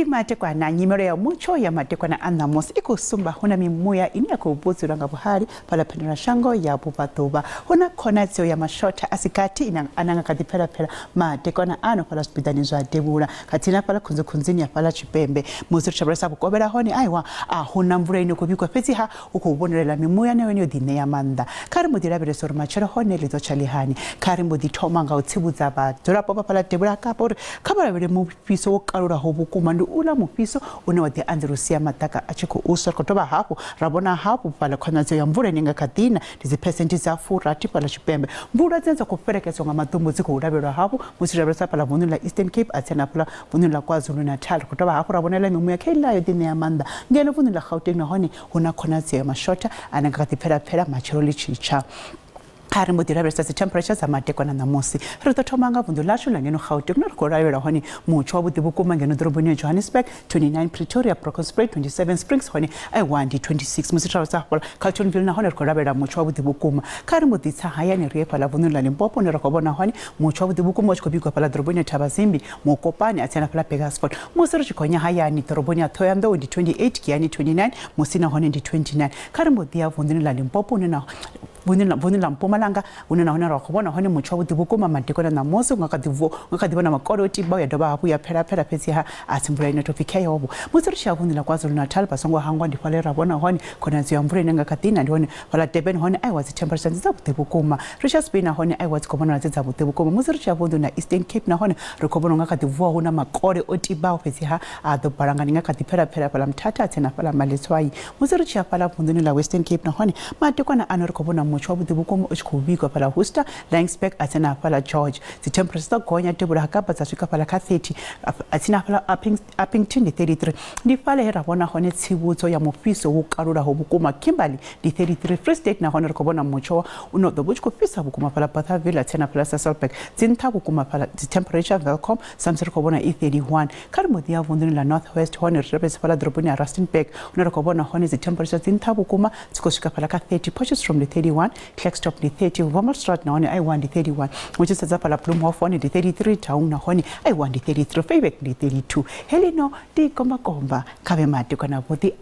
Ndi matekwana nyimero ya Mutsho ya matekwana anamos ikusumba hona mimuya ini ya kubuzu nga buhari pala penera shango ya bubatoba hona konatio ya mashota asikati ina ananga kadipera pera matekwana ano pala spidanizo adebula katina pala kunzini ya pala chipembe muzo chabrasa bukobera honi aiwa hona mvura ino kubikwa pezi ha ukubonerela mimuya nayo niyo dine ya manda kari mudira bere sor machero hone lizo chalihani kari muditoma nga utsibuza ba dora papa pala debula kapor kabara bere mu piso wokarura hobukuma ula mupiso una wate Andrusia mataka achiko usor kotoba hapo rabona hapo pala konazio ya mvura ninga katina dizi percenti za fura tipa la chipembe mvura zenza kuferekezo nga matumbo ziko urabera hapo musirabesa pala vunula Eastern Cape atena pala vunula KwaZulu Natal kotoba hapo rabona la mimuya kila yodine ya manda ngene vunula Gauteng na honi una konazio ya mashota anangati pera machiroli chicha Kari mudira versa temperatures za matekwana na mosi. Rito tomanga vundu lashu langeno Gauteng na rikorayo honi Mutsho abudibukuma ngeno drobuni Johannesburg 29 Pretoria Brockenspray 27 Springs honi aiwandi 26 musitra sapola Carltonville na honi rikorayo Mutsho abudibukuma. Kari muditsa haya ni riepa la vundu la Limpopo ni rakobona honi Mutsho abudibukuma chikobikwa pala drobuni Tabazimbi Mokopani atena pala Pegassport. Musiro chikonya haya ni drobuni Thoyando ndi 28 Kiani 29 musina honi ndi 29. Kari mudia vundu la Limpopo na Vunila Mpumalanga unena hona rakobona honi Mutsho abudibukuma matekwana na mosi ngakadibona makoro tiba ya doba hapo ya pera pesi ha asimbura ina tofika yobo musirusha vunila KwaZulu Natal pasongo hangwa ndifale rabona honi konazio ya mvura inanga katina ndoni wala Durban honi aiwazi temperatures za butebukuma Richards Bay na honi aiwazi komona za butebukuma musirusha vundu na Eastern Cape na honi rakobona ngakadivua hona makoro otiba pesi ha ado baranga ngakadipera pala mtata tena pala maleswai musirusha pala vundu la Western Cape na honi matekwana ano rakobona Mutsho abudibukuma uchikubikwa pala Worcester Langsberg atena pala George temperatures gonya tebula hakapa zaswika pala ka 30 atina pala Uppington di 33 ndi pala hera bona hone tsibuzo ya mufiso wokarura hobukuma Kimberley di 33 Free State na hone rekobona Mutsho uno dobuchko pisa bukuma pala Bothaville atena pala Sasolburg zinta bukuma pala the temperature welcome samse rekobona E31 karimodi ya vunduni la Northwest hone rebes pala drobuni ya Rustenburg uno rekobona hone the temperature zinta bukuma zikoshika pala ka 30 Potchefstroom di 31 Klerksdorp di 30 Wolmaranstad na hone I1 di 31 which is pala Bloemhof hone di 33 Taung na hone I1 di 33 Fairbank di 32 Helino di komba kabe mate kona bodi